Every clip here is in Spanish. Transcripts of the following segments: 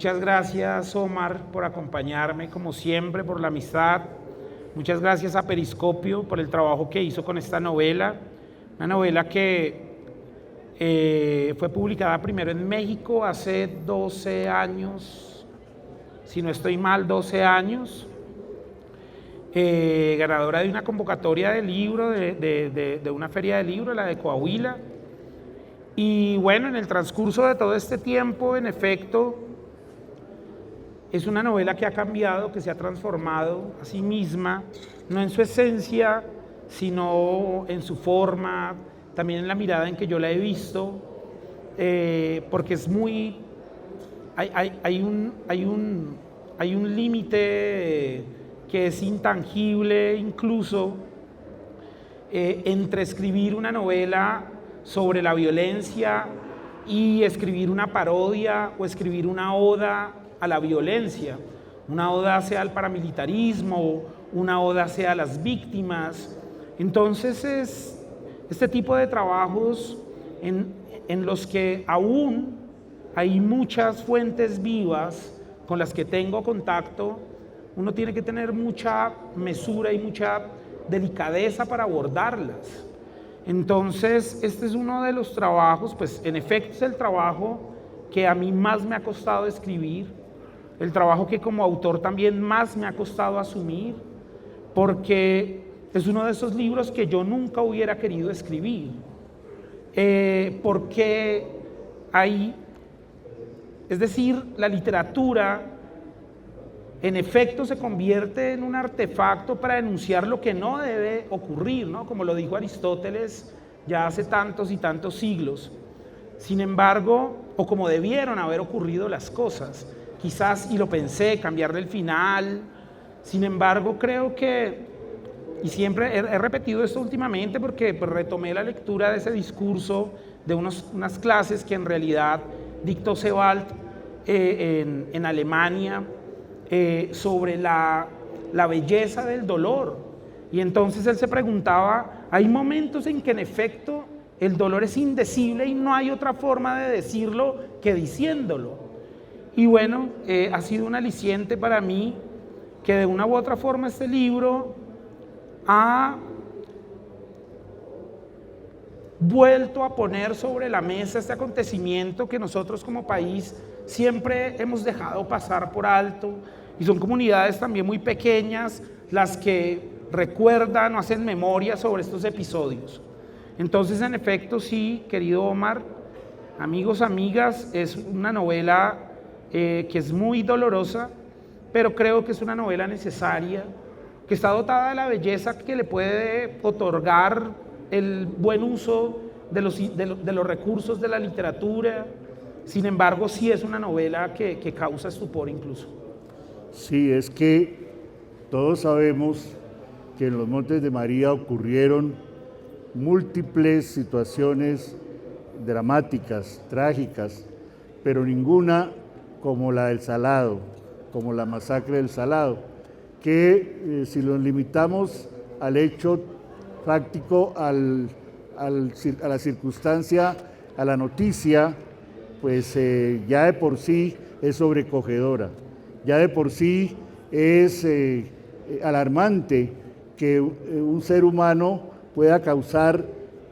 Muchas gracias, Omar, por acompañarme, como siempre, por la amistad. Muchas gracias a Periscopio por el trabajo que hizo con esta novela. Una novela que fue publicada primero en México hace 12 años, si no estoy mal, 12 años. Ganadora de una convocatoria de libro, de una feria de libro, la de Coahuila. Y bueno, en el transcurso de todo este tiempo, en efecto, es una novela que ha cambiado, que se ha transformado a sí misma, no en su esencia, sino en su forma, también en la mirada en que yo la he visto, porque es muy... hay un límite que es intangible incluso entre escribir una novela sobre la violencia y escribir una parodia o escribir una oda a la violencia, una oda sea al paramilitarismo, una oda sea a las víctimas. Entonces es este tipo de trabajos en los que aún hay muchas fuentes vivas con las que tengo contacto. Uno tiene que tener mucha mesura y mucha delicadeza para abordarlas. Entonces, este es uno de los trabajos, pues en efecto es el trabajo que a mí más me ha costado escribir, el trabajo que como autor también más me ha costado asumir, porque es uno de esos libros que yo nunca hubiera querido escribir, porque es decir, la literatura en efecto se convierte en un artefacto para denunciar lo que no debe ocurrir, ¿no? Como lo dijo Aristóteles ya hace tantos y tantos siglos. Sin embargo, o como debieron haber ocurrido las cosas, quizás, y lo pensé, cambiarle el final. Sin embargo, creo que, y siempre he repetido esto últimamente porque pues, retomé la lectura de ese discurso de unas clases que en realidad dictó Sebald en Alemania, sobre la belleza del dolor. Y entonces él se preguntaba, hay momentos en que en efecto el dolor es indecible y no hay otra forma de decirlo que diciéndolo. Y bueno, ha sido un aliciente para mí que de una u otra forma este libro ha vuelto a poner sobre la mesa este acontecimiento que nosotros como país siempre hemos dejado pasar por alto, y son comunidades también muy pequeñas las que recuerdan o hacen memoria sobre estos episodios. Entonces, en efecto, sí, querido Omar, amigos, amigas, es una novela que es muy dolorosa, pero creo que es una novela necesaria, que está dotada de la belleza que le puede otorgar el buen uso de los recursos de la literatura. Sin embargo, sí es una novela que causa estupor incluso. Sí, es que todos sabemos que en los Montes de María ocurrieron múltiples situaciones dramáticas, trágicas, pero ninguna como la del Salado, como la masacre del Salado, que si lo limitamos al hecho práctico, a la circunstancia, a la noticia, pues ya de por sí es sobrecogedora, ya de por sí es alarmante que un ser humano pueda causar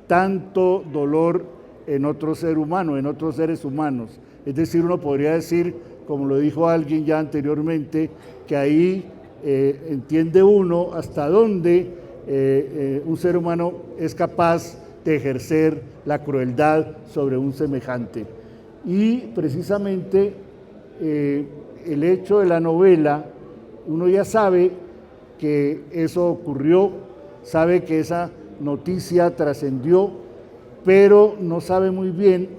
tanto dolor en otro ser humano, en otros seres humanos. Es decir, uno podría decir, como lo dijo alguien ya anteriormente, que ahí entiende uno hasta dónde un ser humano es capaz de ejercer la crueldad sobre un semejante. Y precisamente el hecho de la novela, uno ya sabe que eso ocurrió, sabe que esa noticia trascendió, pero no sabe muy bien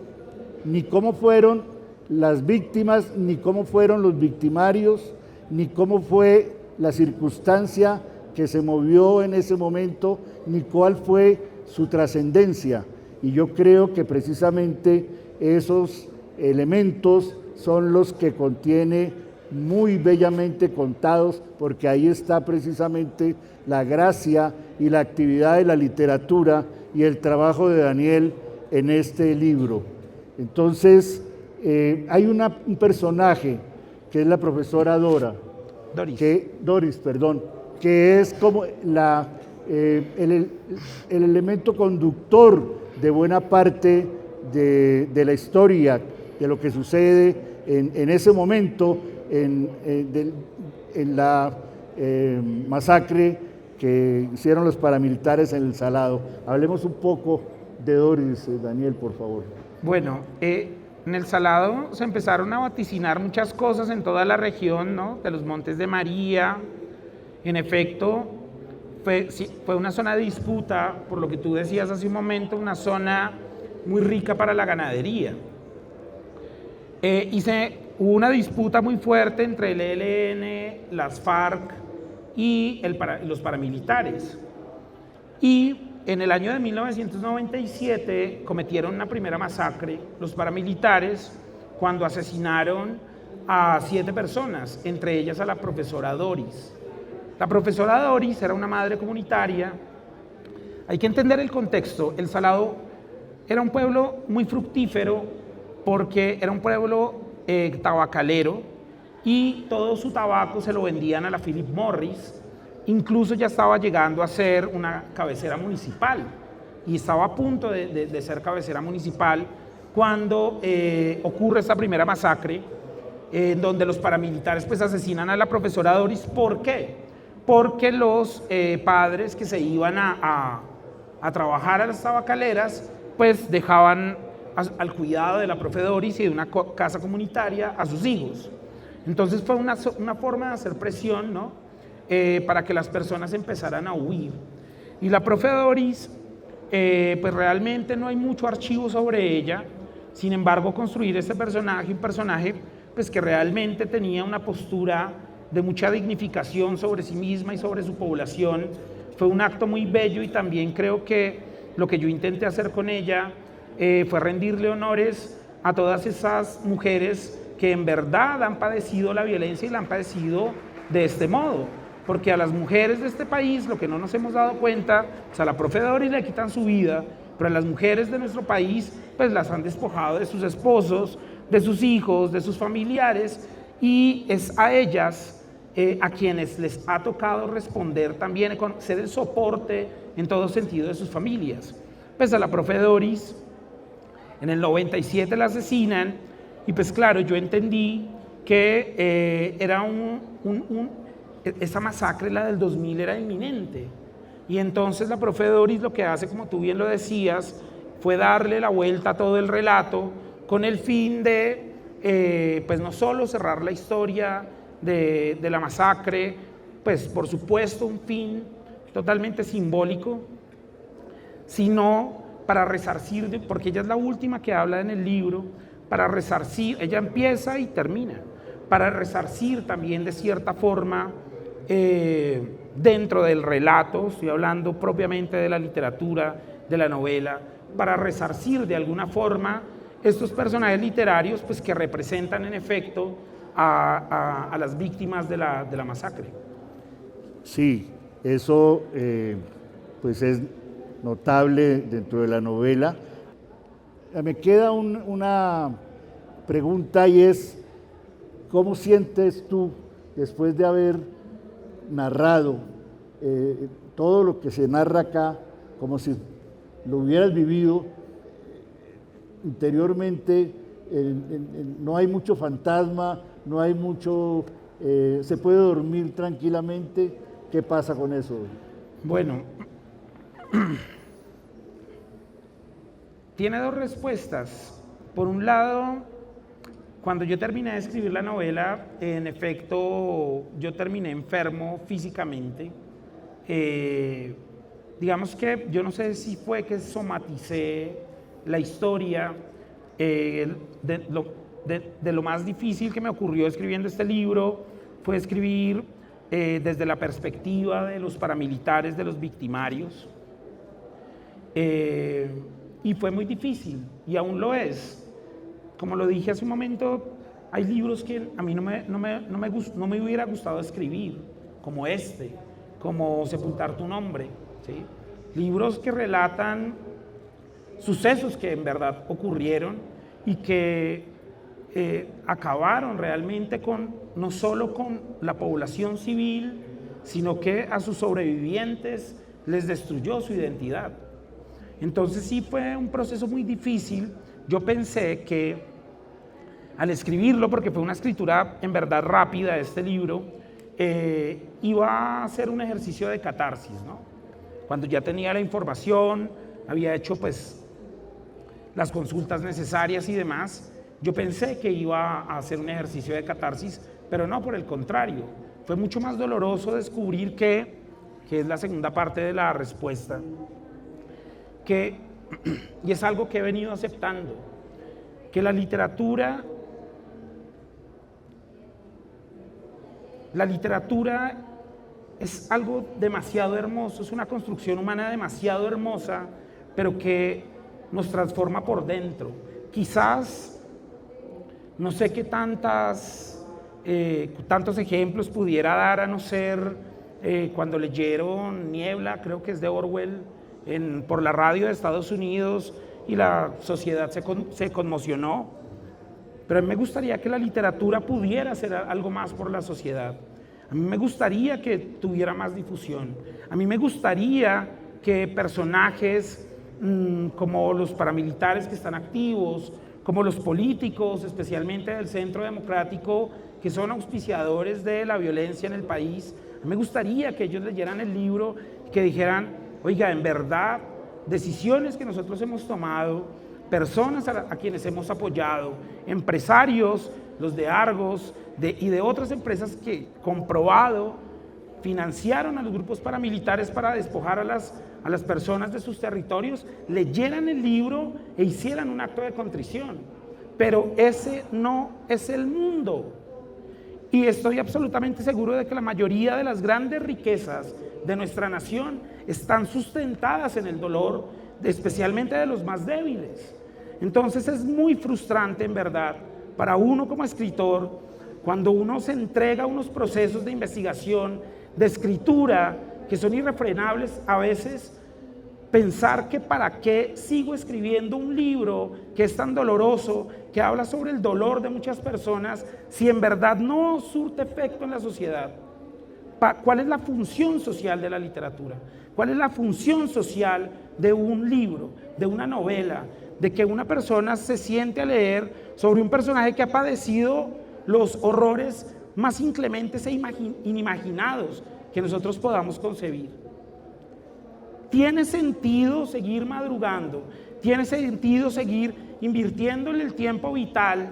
ni cómo fueron las víctimas, ni cómo fueron los victimarios, ni cómo fue la circunstancia que se movió en ese momento, ni cuál fue su trascendencia. Y yo creo que precisamente esos elementos son los que contiene muy bellamente contados, porque ahí está precisamente la gracia y la actividad de la literatura y el trabajo de Daniel en este libro. Entonces, hay un personaje que es la profesora Doris, perdón, que es como el elemento conductor de buena parte de la historia, de lo que sucede en ese momento en la masacre que hicieron los paramilitares en El Salado. Hablemos un poco de Doris, Daniel, por favor. Bueno, en El Salado se empezaron a vaticinar muchas cosas en toda la región, ¿no? De los Montes de María. En efecto, fue una zona de disputa, por lo que tú decías hace un momento, una zona muy rica para la ganadería. Hubo una disputa muy fuerte entre el ELN, las FARC y los paramilitares. Y en el año de 1997 cometieron una primera masacre los paramilitares cuando asesinaron a 7 personas, entre ellas a la profesora Doris. La profesora Doris era una madre comunitaria. Hay que entender el contexto. El Salado era un pueblo muy fructífero porque era un pueblo tabacalero y todo su tabaco se lo vendían a la Philip Morris. Incluso ya estaba llegando a ser una cabecera municipal y estaba a punto de ser cabecera municipal cuando ocurre esta primera masacre en donde los paramilitares pues asesinan a la profesora Doris. ¿Por qué? Porque los padres que se iban a trabajar a las tabacaleras pues dejaban al cuidado de la profe Doris y de una casa comunitaria a sus hijos. Entonces fue una forma de hacer presión, ¿no? Para que las personas empezaran a huir. Y la profe Doris, pues realmente no hay mucho archivo sobre ella. Sin embargo, construir este personaje, un personaje pues que realmente tenía una postura de mucha dignificación sobre sí misma y sobre su población, fue un acto muy bello. Y también creo que lo que yo intenté hacer con ella fue rendirle honores a todas esas mujeres que en verdad han padecido la violencia y la han padecido de este modo. Porque a las mujeres de este país, lo que no nos hemos dado cuenta, o sea, a la profe Doris le quitan su vida, pero a las mujeres de nuestro país, pues las han despojado de sus esposos, de sus hijos, de sus familiares, y es a ellas a quienes les ha tocado responder también, con ser el soporte en todo sentido de sus familias. Pues a la profe Doris, en el 97 la asesinan, y pues claro, yo entendí que era esa masacre, la del 2000, era inminente. Y entonces la profe Doris lo que hace, como tú bien lo decías, fue darle la vuelta a todo el relato con el fin de, pues no solo cerrar la historia de la masacre, pues por supuesto un fin totalmente simbólico, sino para resarcir, porque ella es la última que habla en el libro, para resarcir, ella empieza y termina, para resarcir también de cierta forma dentro del relato, estoy hablando propiamente de la literatura, de la novela, para resarcir de alguna forma estos personajes literarios pues, que representan en efecto a las víctimas de la masacre. Sí, eso pues es notable dentro de la novela. Me queda una pregunta y es, ¿cómo sientes tú, después de haber narrado todo lo que se narra acá, como si lo hubieras vivido interiormente? No hay mucho fantasma, no hay mucho, se puede dormir tranquilamente. ¿Qué pasa con eso? Bueno, tiene dos respuestas. Por un lado, cuando yo terminé de escribir la novela, en efecto, yo terminé enfermo físicamente. Digamos que yo no sé si fue que somaticé la historia de lo más difícil que me ocurrió escribiendo este libro, fue escribir desde la perspectiva de los paramilitares, de los victimarios. Y fue muy difícil, y aún lo es. Como lo dije hace un momento, hay libros que a mí no me hubiera gustado escribir, como este, como Sepultar tu nombre, ¿sí? Libros que relatan sucesos que en verdad ocurrieron y que acabaron realmente no solo con la población civil, sino que a sus sobrevivientes les destruyó su identidad. Entonces sí fue un proceso muy difícil. Yo pensé que al escribirlo, porque fue una escritura en verdad rápida este libro, iba a ser un ejercicio de catarsis, ¿no? Cuando ya tenía la información, había hecho pues las consultas necesarias y demás, yo pensé que iba a hacer un ejercicio de catarsis, pero no, por el contrario, fue mucho más doloroso descubrir que es la segunda parte de la respuesta, y es algo que he venido aceptando, que la literatura es algo demasiado hermoso, es una construcción humana demasiado hermosa, pero que nos transforma por dentro. Quizás, no sé qué tantos ejemplos pudiera dar, a no ser cuando leyeron Niebla, creo que es de Orwell, por la radio de Estados Unidos, y la sociedad se conmocionó. Pero a mí me gustaría que la literatura pudiera hacer algo más por la sociedad. A mí me gustaría que tuviera más difusión. A mí me gustaría que personajes como los paramilitares que están activos, como los políticos, especialmente del Centro Democrático, que son auspiciadores de la violencia en el país, a mí me gustaría que ellos leyeran el libro y que dijeran, oiga, en verdad, decisiones que nosotros hemos tomado, personas a quienes hemos apoyado, empresarios, los de Argos y de otras empresas que, comprobado, financiaron a los grupos paramilitares para despojar a las personas de sus territorios, leyeran el libro e hicieran un acto de contrición. Pero ese no es el mundo. Y estoy absolutamente seguro de que la mayoría de las grandes riquezas de nuestra nación están sustentadas en el dolor, especialmente de los más débiles. Entonces es muy frustrante, en verdad, para uno como escritor, cuando uno se entrega a unos procesos de investigación, de escritura, que son irrefrenables, a veces pensar que para qué sigo escribiendo un libro que es tan doloroso, que habla sobre el dolor de muchas personas, si en verdad no surte efecto en la sociedad. ¿Cuál es la función social de la literatura? ¿Cuál es la función social de un libro, de una novela, de que una persona se siente a leer sobre un personaje que ha padecido los horrores más inclementes e inimaginados que nosotros podamos concebir? ¿Tiene sentido seguir madrugando? ¿Tiene sentido seguir invirtiéndole el tiempo vital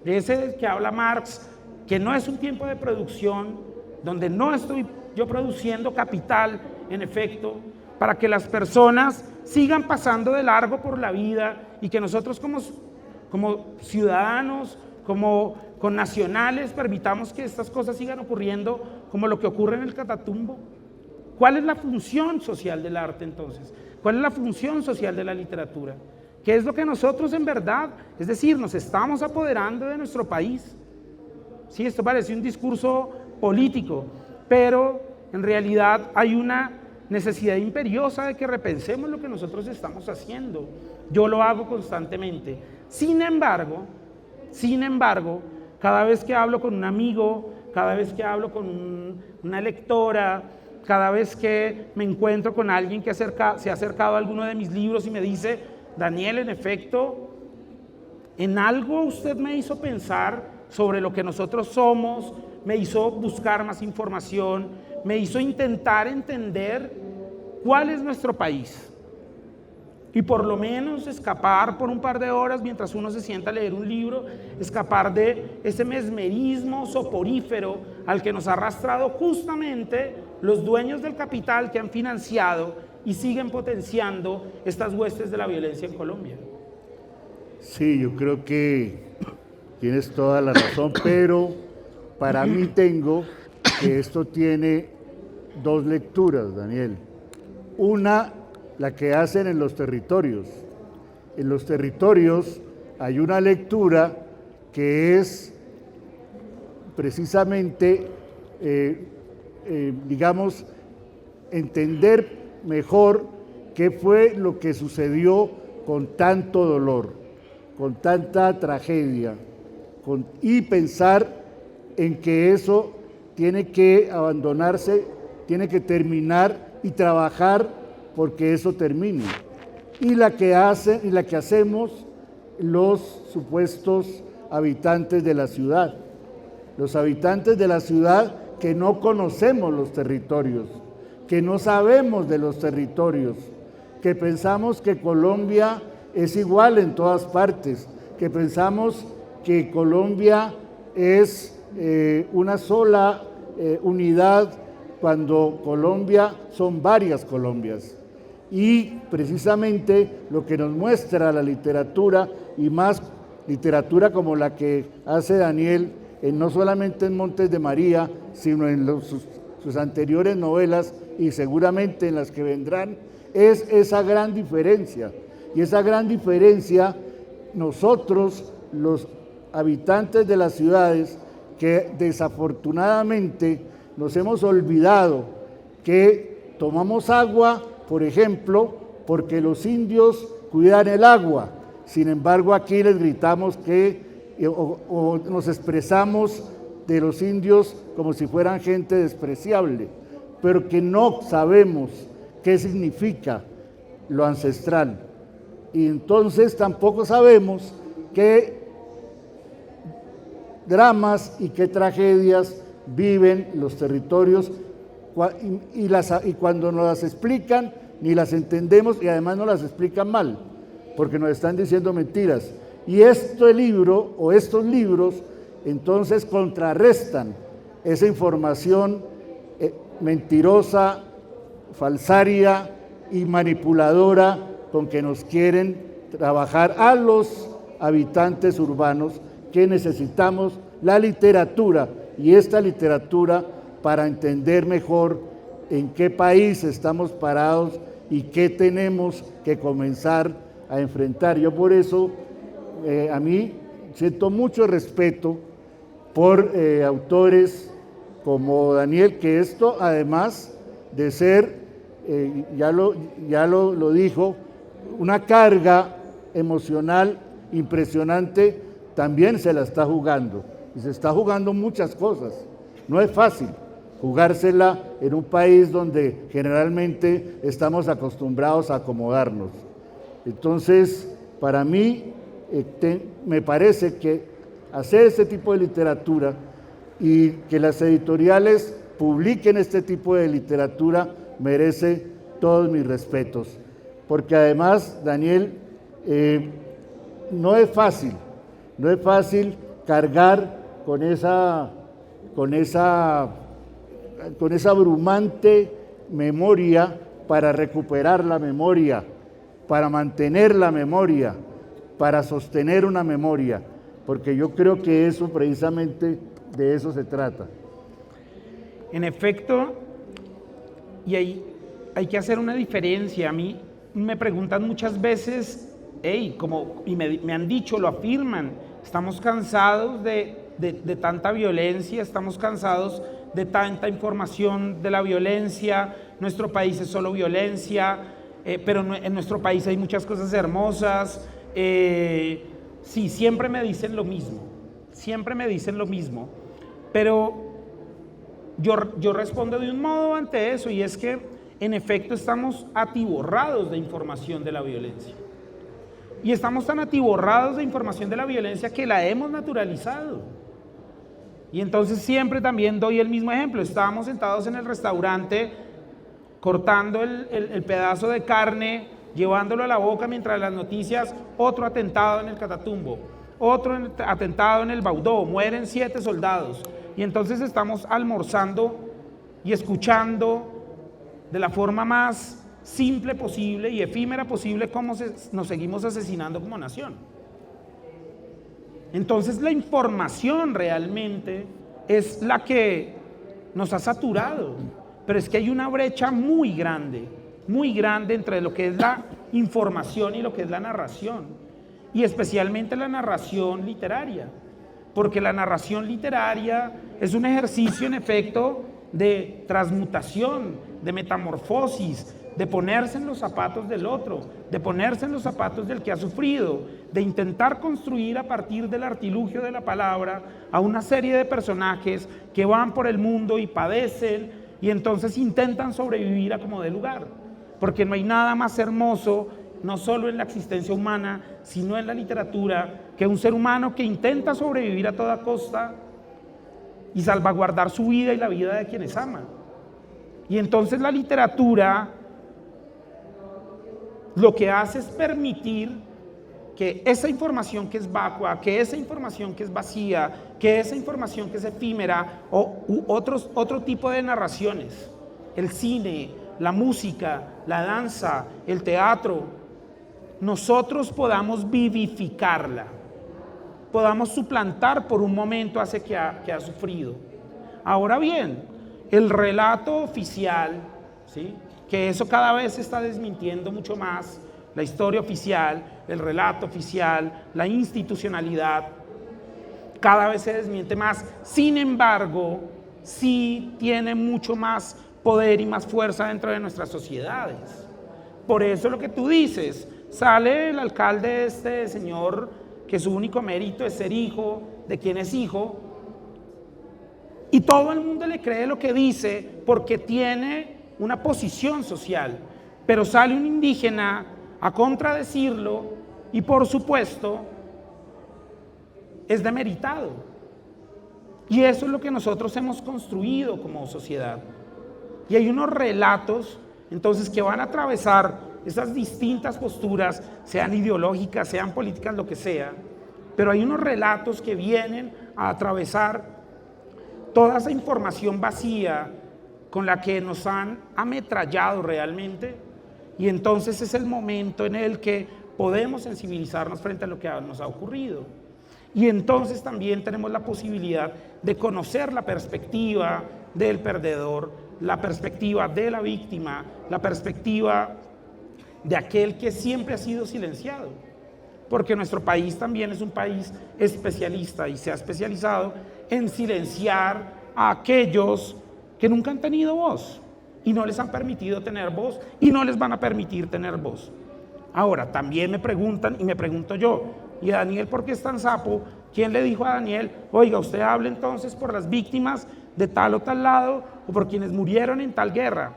de ese que habla Marx, que no es un tiempo de producción, donde no estoy yo produciendo capital, en efecto, para que las personas sigan pasando de largo por la vida y que nosotros como ciudadanos, como connacionales, permitamos que estas cosas sigan ocurriendo como lo que ocurre en el Catatumbo? ¿Cuál es la función social del arte entonces? ¿Cuál es la función social de la literatura? ¿Qué es lo que nosotros en verdad, es decir, nos estamos apoderando de nuestro país? Sí, esto parece un discurso político, pero en realidad hay una necesidad imperiosa de que repensemos lo que nosotros estamos haciendo. Yo lo hago constantemente. Sin embargo, cada vez que hablo con un amigo, cada vez que hablo con una lectora, cada vez que me encuentro con alguien que se ha acercado a alguno de mis libros y me dice, Daniel, en efecto, en algo usted me hizo pensar sobre lo que nosotros somos, me hizo buscar más información, me hizo intentar entender cuál es nuestro país y por lo menos escapar por un par de horas mientras uno se sienta a leer un libro, escapar de ese mesmerismo soporífero al que nos ha arrastrado justamente los dueños del capital que han financiado y siguen potenciando estas huestes de la violencia en Colombia. Sí, yo creo que tienes toda la razón, pero para mí tengo que esto tiene dos lecturas, Daniel. Una, la que hacen en los territorios. En los territorios hay una lectura que es precisamente, digamos, entender mejor qué fue lo que sucedió con tanto dolor, con tanta tragedia, y pensar en que eso tiene que abandonarse, tiene que terminar y trabajar porque eso termine. Y la que hacemos los supuestos habitantes de la ciudad. Los habitantes de la ciudad que no conocemos los territorios, que no sabemos de los territorios, que pensamos que Colombia es igual en todas partes, que pensamos que Colombia es una sola unidad, cuando Colombia son varias Colombias. Y precisamente lo que nos muestra la literatura, y más literatura como la que hace Daniel, no solamente en Montes de María, sino en sus anteriores novelas y seguramente en las que vendrán, es esa gran diferencia. Y esa gran diferencia, nosotros, los habitantes de las ciudades, que desafortunadamente nos hemos olvidado que tomamos agua, por ejemplo, porque los indios cuidan el agua. Sin embargo, aquí les gritamos o nos expresamos de los indios como si fueran gente despreciable, pero que no sabemos qué significa lo ancestral. Y entonces tampoco sabemos qué dramas y qué tragedias viven los territorios, y cuando nos las explican ni las entendemos, y además nos las explican mal, porque nos están diciendo mentiras. Y este libro o estos libros entonces contrarrestan esa información mentirosa, falsaria y manipuladora con que nos quieren trabajar a los habitantes urbanos, que necesitamos la literatura, y esta literatura para entender mejor en qué país estamos parados y qué tenemos que comenzar a enfrentar. Yo por eso, a mí siento mucho respeto por autores como Daniel, que esto, además de ser, ya lo dijo, una carga emocional impresionante, también se la está jugando, y se está jugando muchas cosas. No es fácil jugársela en un país donde generalmente estamos acostumbrados a acomodarnos. Entonces, para mí, me parece que hacer este tipo de literatura y que las editoriales publiquen este tipo de literatura merece todos mis respetos. Porque además, Daniel, no es fácil cargar con esa abrumante memoria, para recuperar la memoria, para mantener la memoria, para sostener una memoria, porque yo creo que eso precisamente de eso se trata. En efecto, y hay que hacer una diferencia. A mí me preguntan muchas veces, y me han dicho, lo afirman, estamos cansados de tanta violencia, estamos cansados de tanta información de la violencia, nuestro país es solo violencia, pero en nuestro país hay muchas cosas hermosas. Sí, siempre me dicen lo mismo, pero yo respondo de un modo ante eso, y es que en efecto estamos atiborrados de información de la violencia. Y estamos tan atiborrados de información de la violencia que la hemos naturalizado. Y entonces siempre también doy el mismo ejemplo. Estábamos sentados en el restaurante cortando el pedazo de carne, llevándolo a la boca mientras las noticias, otro atentado en el Catatumbo, otro atentado en el Baudó, mueren 7 soldados. Y entonces estamos almorzando y escuchando de la forma más simple posible y efímera posible cómo nos seguimos asesinando como nación. Entonces la información realmente es la que nos ha saturado, pero es que hay una brecha muy grande entre lo que es la información y lo que es la narración, y especialmente la narración literaria, porque la narración literaria es un ejercicio en efecto de transmutación, de metamorfosis, de ponerse en los zapatos del otro, de ponerse en los zapatos del que ha sufrido, de intentar construir a partir del artilugio de la palabra a una serie de personajes que van por el mundo y padecen y entonces intentan sobrevivir a como dé lugar, porque no hay nada más hermoso, no solo en la existencia humana, sino en la literatura, que un ser humano que intenta sobrevivir a toda costa y salvaguardar su vida y la vida de quienes ama. Y entonces la literatura lo que hace es permitir que esa información que es vacua, que esa información que es vacía, que esa información que es efímera u otro tipo de narraciones, el cine, la música, la danza, el teatro, nosotros podamos vivificarla, podamos suplantar por un momento a ese que ha sufrido. Ahora bien, el relato oficial, ¿sí?, que eso cada vez se está desmintiendo mucho más, la historia oficial, el relato oficial, la institucionalidad, cada vez se desmiente más. Sin embargo, sí tiene mucho más poder y más fuerza dentro de nuestras sociedades. Por eso lo que tú dices, sale el alcalde este señor que su único mérito es ser hijo de quien es hijo, y todo el mundo le cree lo que dice porque tiene una posición social, pero sale un indígena a contradecirlo y por supuesto es demeritado. Y eso es lo que nosotros hemos construido como sociedad. Y hay unos relatos entonces que van a atravesar esas distintas posturas, sean ideológicas, sean políticas, lo que sea, pero hay unos relatos que vienen a atravesar toda esa información vacía con la que nos han ametrallado realmente, y entonces es el momento en el que podemos sensibilizarnos frente a lo que nos ha ocurrido. Y entonces también tenemos la posibilidad de conocer la perspectiva del perdedor, la perspectiva de la víctima, la perspectiva de aquel que siempre ha sido silenciado. Porque nuestro país también es un país especialista y se ha especializado en silenciar a aquellos que nunca han tenido voz y no les han permitido tener voz y no les van a permitir tener voz. Ahora, también me preguntan y me pregunto yo, ¿y a Daniel por qué es tan sapo? ¿Quién le dijo a Daniel, oiga, usted hable entonces por las víctimas de tal o tal lado o por quienes murieron en tal guerra?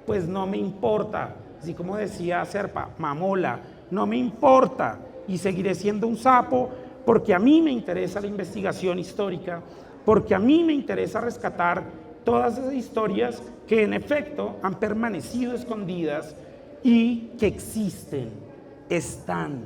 Pues no me importa, así como decía Serpa, mamola, no me importa y seguiré siendo un sapo porque a mí me interesa la investigación histórica, porque a mí me interesa rescatar todas esas historias que en efecto han permanecido escondidas y que existen, están.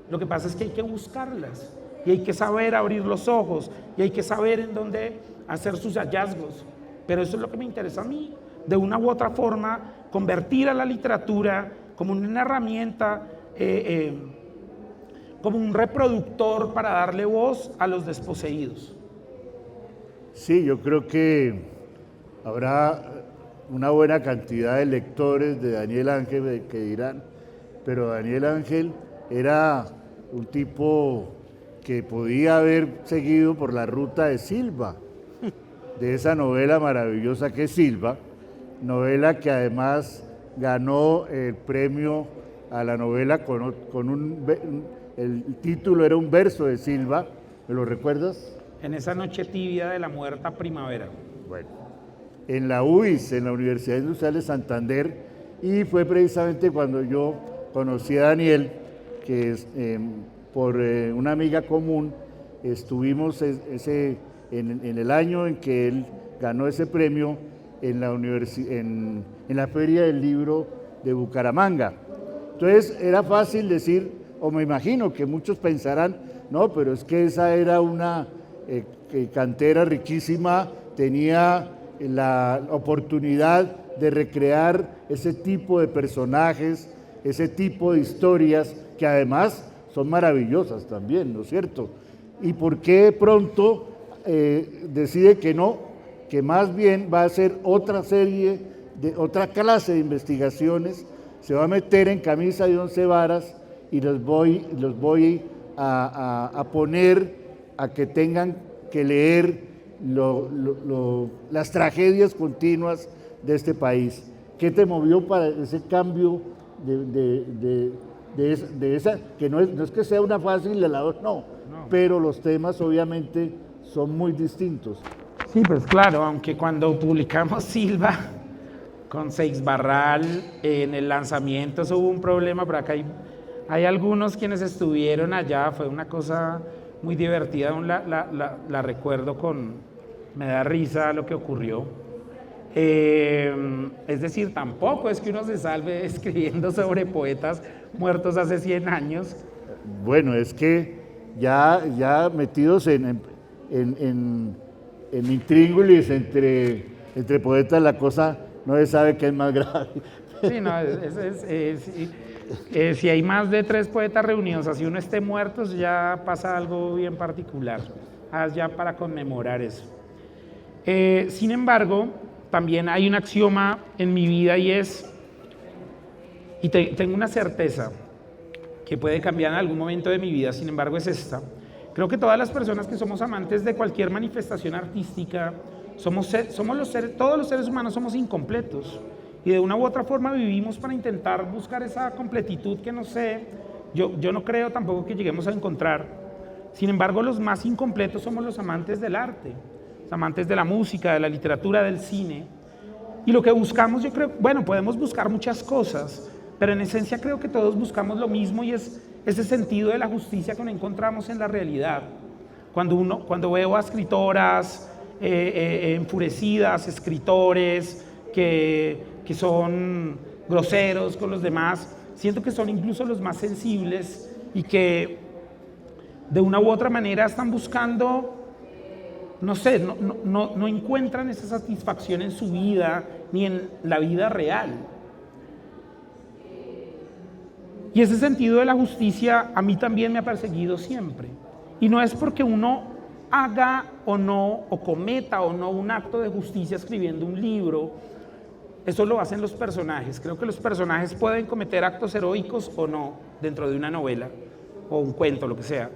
Lo que pasa es que hay que buscarlas y hay que saber abrir los ojos y hay que saber en dónde hacer sus hallazgos. Pero eso es lo que me interesa a mí, de una u otra forma, convertir a la literatura como una herramienta, como un reproductor para darle voz a los desposeídos. Sí, yo creo que habrá una buena cantidad de lectores de Daniel Ángel que dirán, pero Daniel Ángel era un tipo que podía haber seguido por la ruta de Silva, de esa novela maravillosa que es Silva, novela que además ganó el premio a la novela el título era un verso de Silva, ¿me lo recuerdas? En esa noche tibia de la muerta primavera. Bueno, en la UIS, en la Universidad Industrial de Santander, y fue precisamente cuando yo conocí a Daniel, que es, por una amiga común, estuvimos en el año en que él ganó ese premio en la Feria del Libro de Bucaramanga. Entonces era fácil decir, o me imagino que muchos pensarán, no, pero es que esa era una cantera riquísima, tenía la oportunidad de recrear ese tipo de personajes, ese tipo de historias que además son maravillosas también, ¿no es cierto? ¿Y por qué de pronto decide que no, que más bien va a hacer otra serie, otra clase de investigaciones, se va a meter en camisa de 11 varas y los voy a poner a que tengan que leer las tragedias continuas de este país? ¿Qué te movió para ese cambio de esa, que no es que sea una fácil de la otra, no, pero los temas obviamente son muy distintos? Sí, pues claro, aunque cuando publicamos Silva con Seix Barral en el lanzamiento eso hubo un problema, pero acá hay algunos quienes estuvieron allá, fue una cosa muy divertida, aún la recuerdo me da risa lo que ocurrió. Es decir, tampoco es que uno se salve escribiendo sobre poetas muertos hace 100 años. Bueno, es que ya metidos en intríngulis entre poetas, la cosa no se sabe qué es más grave. Sí, no, si hay más de 3 poetas reunidos, así uno esté muerto, ya pasa algo bien particular, ya para conmemorar eso. Sin embargo, también hay un axioma en mi vida y tengo una certeza que puede cambiar en algún momento de mi vida, sin embargo es esta. Creo que todas las personas que somos amantes de cualquier manifestación artística, todos los seres humanos somos incompletos y de una u otra forma vivimos para intentar buscar esa completitud que no sé, yo no creo tampoco que lleguemos a encontrar. Sin embargo, los más incompletos somos los amantes del arte, los amantes de la música, de la literatura, del cine. Y lo que buscamos, yo creo, bueno, podemos buscar muchas cosas, pero en esencia creo que todos buscamos lo mismo y es ese sentido de la justicia que no encontramos en la realidad. Cuando veo a escritoras enfurecidas, escritores que son groseros con los demás, siento que son incluso los más sensibles y que de una u otra manera están buscando, no sé, no encuentran esa satisfacción en su vida ni en la vida real. Y ese sentido de la justicia a mí también me ha perseguido siempre. Y no es porque uno haga o no, o cometa o no un acto de justicia escribiendo un libro, eso lo hacen los personajes. Creo que los personajes pueden cometer actos heroicos o no dentro de una novela o un cuento, lo que sea.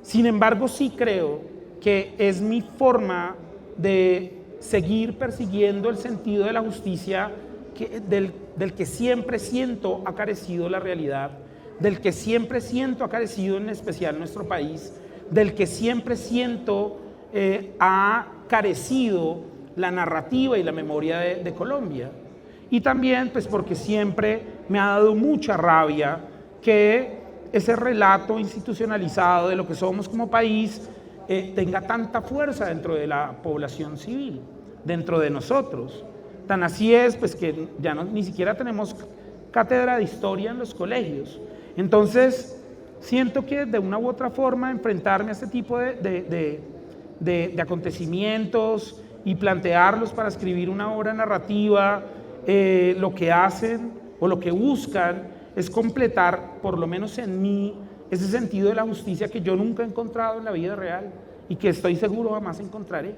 Sin embargo, sí creo que es mi forma de seguir persiguiendo el sentido de la justicia del que siempre siento ha carecido la realidad, del que siempre siento ha carecido en especial nuestro país, del que siempre siento ha carecido la narrativa y la memoria de Colombia. Y también pues porque siempre me ha dado mucha rabia que ese relato institucionalizado de lo que somos como país tenga tanta fuerza dentro de la población civil, dentro de nosotros. Tan así es pues que ya ni siquiera tenemos cátedra de historia en los colegios. Entonces siento que de una u otra forma enfrentarme a este tipo de acontecimientos y plantearlos para escribir una obra narrativa, lo que hacen o lo que buscan es completar, por lo menos en mí, ese sentido de la justicia que yo nunca he encontrado en la vida real y que estoy seguro jamás encontraré.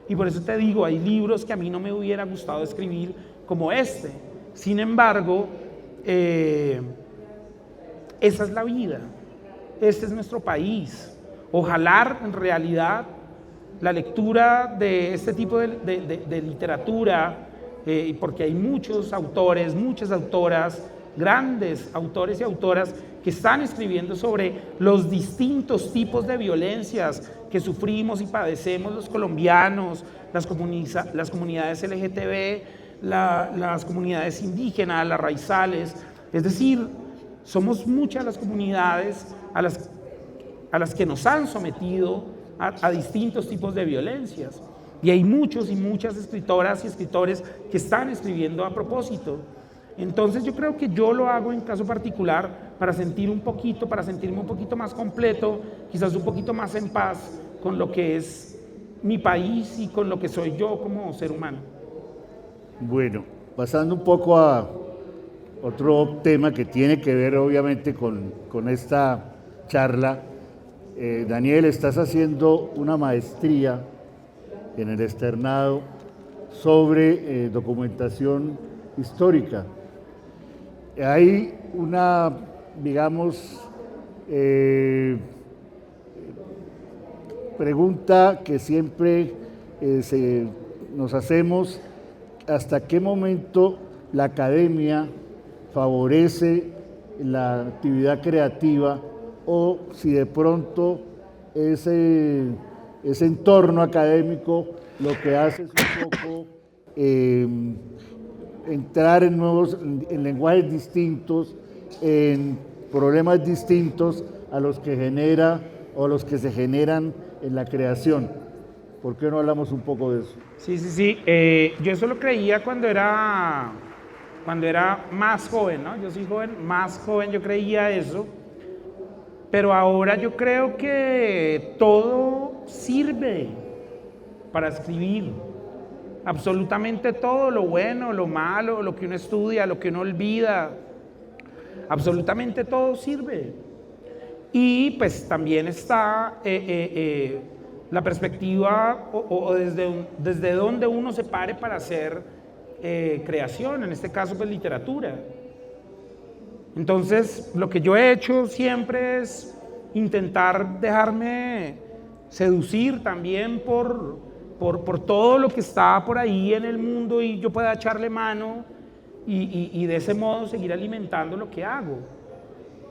Y por eso te digo, hay libros que a mí no me hubiera gustado escribir como este. Sin embargo, esa es la vida, este es nuestro país. Ojalá en realidad la lectura de este tipo de literatura, porque hay muchos autores, muchas autoras, grandes autores y autoras que están escribiendo sobre los distintos tipos de violencias que sufrimos y padecemos los colombianos, las comunidades LGTB, las comunidades indígenas, las raizales. Es decir, somos muchas las comunidades a las que nos han sometido a distintos tipos de violencias. Y hay muchos y muchas escritoras y escritores que están escribiendo a propósito. Entonces yo creo que yo lo hago en caso particular para sentirme un poquito más completo, quizás un poquito más en paz con lo que es mi país y con lo que soy yo como ser humano. Bueno, pasando un poco a otro tema que tiene que ver obviamente con esta charla. Daniel, estás haciendo una maestría en el externado sobre documentación histórica. Hay una, digamos, pregunta que siempre nos hacemos: ¿hasta qué momento la academia favorece la actividad creativa o si de pronto ese entorno académico lo que hace es un poco entrar en lenguajes distintos, en problemas distintos a los que genera o los que se generan en la creación. ¿Por qué no hablamos un poco de eso? Sí. Yo eso lo creía cuando era más joven, ¿no? Yo soy más joven, yo creía eso. Pero ahora yo creo que todo sirve para escribir. Absolutamente todo, lo bueno, lo malo, lo que uno estudia, lo que uno olvida. Absolutamente todo sirve. Y pues también está la perspectiva o desde donde uno se pare para hacer creación, en este caso pues literatura. Entonces lo que yo he hecho siempre es intentar dejarme seducir también por todo lo que está por ahí en el mundo y yo pueda echarle mano y de ese modo seguir alimentando lo que hago,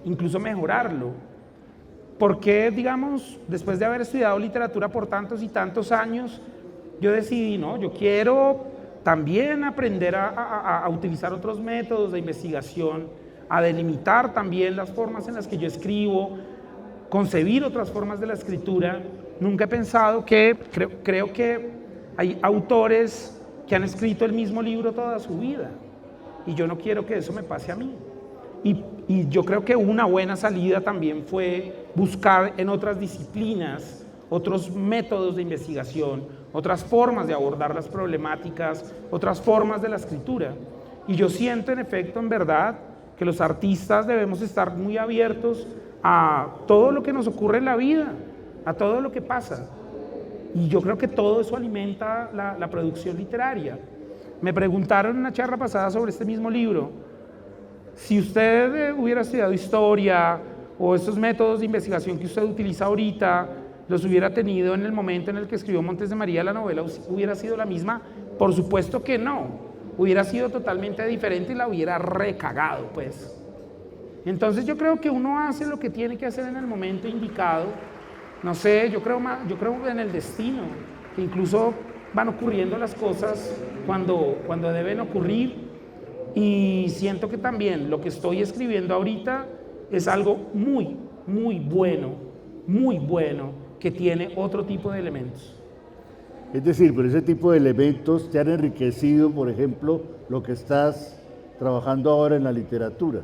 incluso mejorarlo. Porque, digamos, después de haber estudiado literatura por tantos y tantos años, yo decidí, no, yo quiero también aprender a utilizar otros métodos de investigación, a delimitar también las formas en las que yo escribo, concebir otras formas de la escritura. Nunca he pensado que, creo que hay autores que han escrito el mismo libro toda su vida y yo no quiero que eso me pase a mí. Y yo creo que una buena salida también fue buscar en otras disciplinas, otros métodos de investigación, otras formas de abordar las problemáticas, otras formas de la escritura. Y yo siento en efecto, en verdad, que los artistas debemos estar muy abiertos a todo lo que nos ocurre en la vida, a todo lo que pasa. Y yo creo que todo eso alimenta la producción literaria. Me preguntaron en una charla pasada sobre este mismo libro, si usted hubiera estudiado historia o esos métodos de investigación que usted utiliza ahorita, los hubiera tenido en el momento en el que escribió Montes de María la novela, ¿hubiera sido la misma? Por supuesto que no, hubiera sido totalmente diferente y la hubiera recagado, pues. Entonces yo creo que uno hace lo que tiene que hacer en el momento indicado. No sé, yo creo en el destino, que incluso van ocurriendo las cosas cuando deben ocurrir. Y siento que también lo que estoy escribiendo ahorita es algo muy bueno, que tiene otro tipo de elementos. Es decir, pero ese tipo de elementos te han enriquecido, por ejemplo, lo que estás trabajando ahora en la literatura.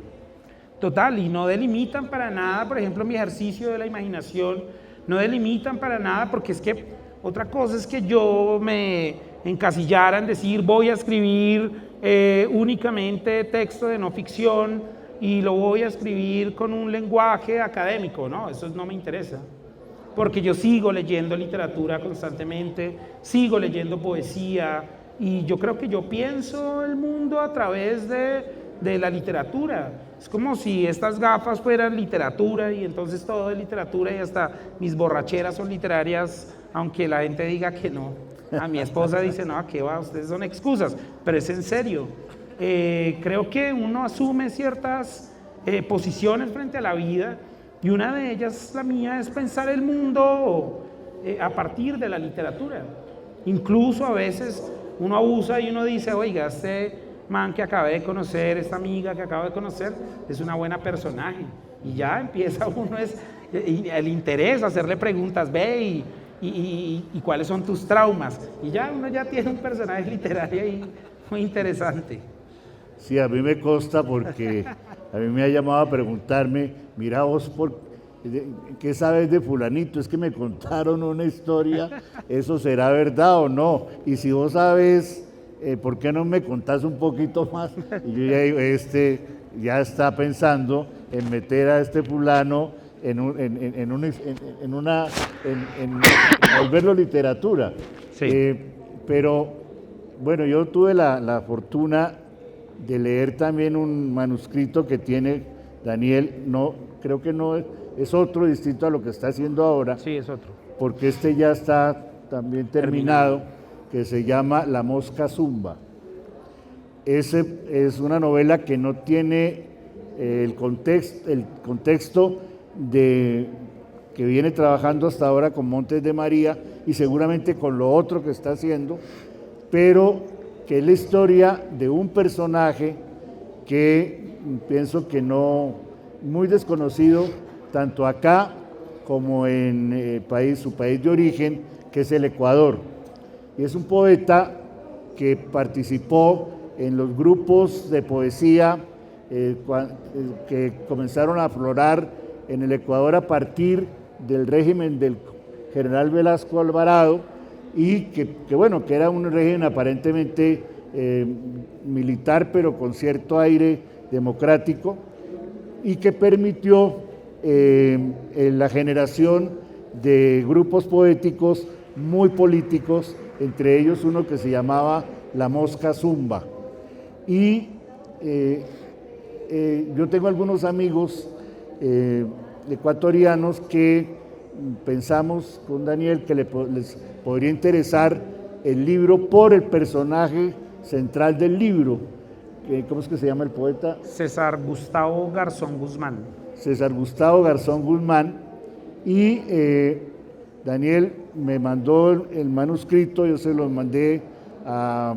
Total, y no delimitan para nada, por ejemplo, mi ejercicio de la imaginación, no delimitan para nada, porque es que otra cosa es que yo me encasillara en decir voy a escribir únicamente texto de no ficción y lo voy a escribir con un lenguaje académico, no, eso no me interesa, porque yo sigo leyendo literatura constantemente, sigo leyendo poesía y yo creo que yo pienso el mundo a través de la literatura. Es como si estas gafas fueran literatura y entonces todo es literatura y hasta mis borracheras son literarias, aunque la gente diga que no. A mi esposa dice, no, ¿qué va? Ustedes son excusas, pero es en serio. Creo que uno asume ciertas posiciones frente a la vida y una de ellas, la mía, es pensar el mundo a partir de la literatura. Incluso a veces uno abusa y uno dice, oiga, este man que acabé de conocer, esta amiga que acabo de conocer, es una buena personaje. Y ya empieza uno, el interés, hacerle preguntas, ve y cuáles son tus traumas. Y ya uno ya tiene un personaje literario ahí muy interesante. Sí, a mí me consta porque a mí me ha llamado a preguntarme, mira vos, ¿qué sabes de fulanito? Es que me contaron una historia, ¿eso será verdad o no? Y si vos sabes, ¿por qué no me contás un poquito más? Y yo ya digo, ya está pensando en meter a este fulano en volverlo literatura. Sí. Pero bueno, yo tuve la fortuna de leer también un manuscrito que tiene Daniel, no, creo que no es otro distinto a lo que está haciendo ahora. Sí, es otro. Porque este ya está también terminado, que se llama La Mosca Zumba. es una novela que no tiene el contexto de que viene trabajando hasta ahora con Montes de María y seguramente con lo otro que está haciendo, pero que es la historia de un personaje que pienso que no, muy desconocido, tanto acá como en su país de origen, que es el Ecuador. Y es un poeta que participó en los grupos de poesía que comenzaron a aflorar en el Ecuador a partir del régimen del general Velasco Alvarado, y que era un régimen aparentemente militar, pero con cierto aire democrático, y que permitió la generación de grupos poéticos muy políticos, entre ellos uno que se llamaba La Mosca Zumba. Y yo tengo algunos amigos ecuatorianos que pensamos con Daniel que les podría interesar el libro por el personaje central del libro. ¿Cómo es que se llama el poeta? César Gustavo Garzón Guzmán. César Gustavo Garzón Guzmán. Y Daniel me mandó el manuscrito, yo se lo mandé a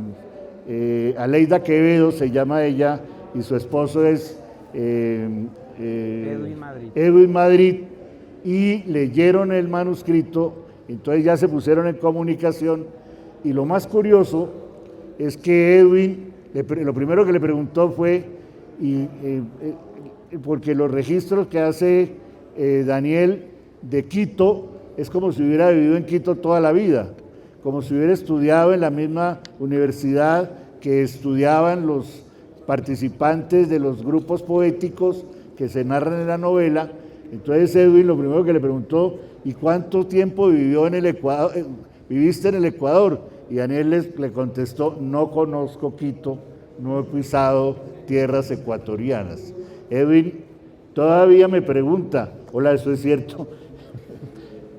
Leida Quevedo, se llama ella, y su esposo es Edwin Madrid, y leyeron el manuscrito, entonces ya se pusieron en comunicación, y lo más curioso es que Edwin, lo primero que le preguntó fue, porque los registros que hace Daniel de Quito es como si hubiera vivido en Quito toda la vida, como si hubiera estudiado en la misma universidad que estudiaban los participantes de los grupos poéticos que se narran en la novela. Entonces Edwin lo primero que le preguntó, ¿y cuánto tiempo vivió en el Ecuador, viviste en el Ecuador? Y Daniel le contestó, no conozco Quito, no he pisado tierras ecuatorianas. Edwin todavía me pregunta, hola, ¿eso es cierto?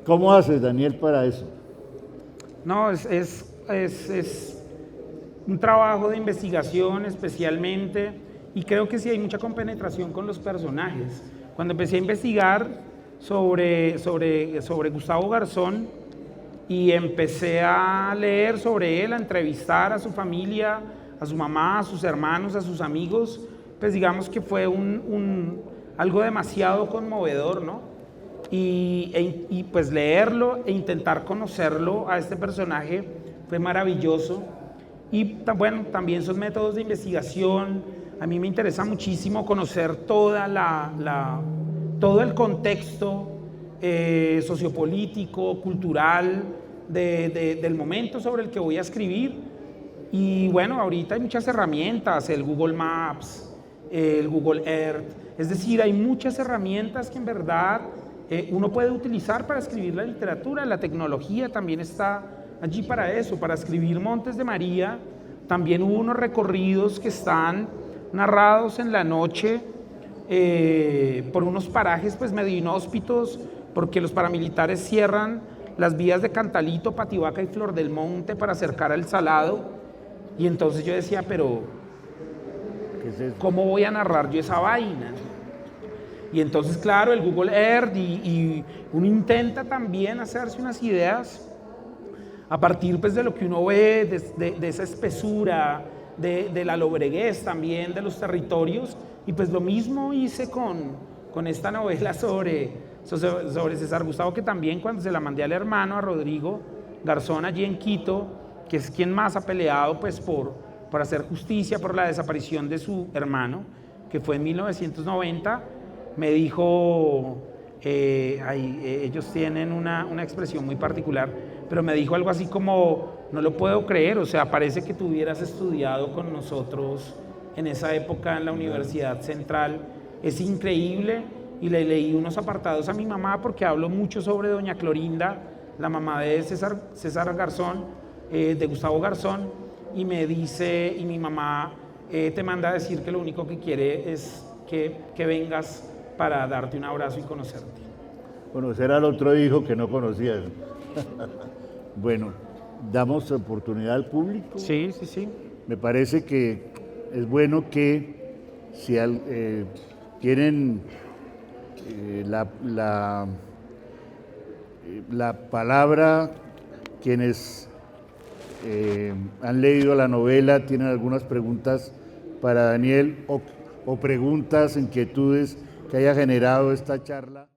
¿Cómo haces, Daniel, para eso? No, es un trabajo de investigación especialmente, y creo que sí hay mucha compenetración con los personajes. Cuando empecé a investigar sobre Gustavo Garzón y empecé a leer sobre él, a entrevistar a su familia, a su mamá, a sus hermanos, a sus amigos, pues digamos que fue algo demasiado conmovedor, ¿no? Y pues leerlo e intentar conocerlo a este personaje fue maravilloso. Y bueno, también son métodos de investigación. A mí me interesa muchísimo conocer todo el contexto sociopolítico, cultural del momento sobre el que voy a escribir. Y bueno, ahorita hay muchas herramientas, el Google Maps, el Google Earth, es decir, hay muchas herramientas que en verdad uno puede utilizar para escribir la literatura. La tecnología también está allí para eso, para escribir Montes de María. También hubo unos recorridos que están narrados en la noche por unos parajes pues medio inhóspitos, porque los paramilitares cierran las vías de Cantalito, Pativaca y Flor del Monte para acercar al Salado. Y entonces yo decía, pero ¿cómo voy a narrar yo esa vaina? Y entonces, claro, el Google Earth y uno intenta también hacerse unas ideas a partir pues, de lo que uno ve, de esa espesura, de la lobreguez también de los territorios. Y pues lo mismo hice con esta novela sobre César Gustavo, que también cuando se la mandé al hermano, a Rodrigo Garzón, allí en Quito, que es quien más ha peleado pues, por hacer justicia por la desaparición de su hermano, que fue en 1990, me dijo, ellos tienen una expresión muy particular, pero me dijo algo así como, no lo puedo creer, o sea, parece que tú hubieras estudiado con nosotros en esa época en la Universidad Central, es increíble. Y le leí unos apartados a mi mamá porque hablo mucho sobre doña Clorinda, la mamá de César Garzón, de Gustavo Garzón, y me dice, y mi mamá te manda a decir que lo único que quiere es que vengas para darte un abrazo y conocerte. Bueno, ese era el otro hijo que no conocía. Bueno, damos oportunidad al público. Sí, sí, sí. Me parece que es bueno que si tienen la palabra, quienes han leído la novela, tienen algunas preguntas para Daniel o preguntas, inquietudes que haya generado esta charla.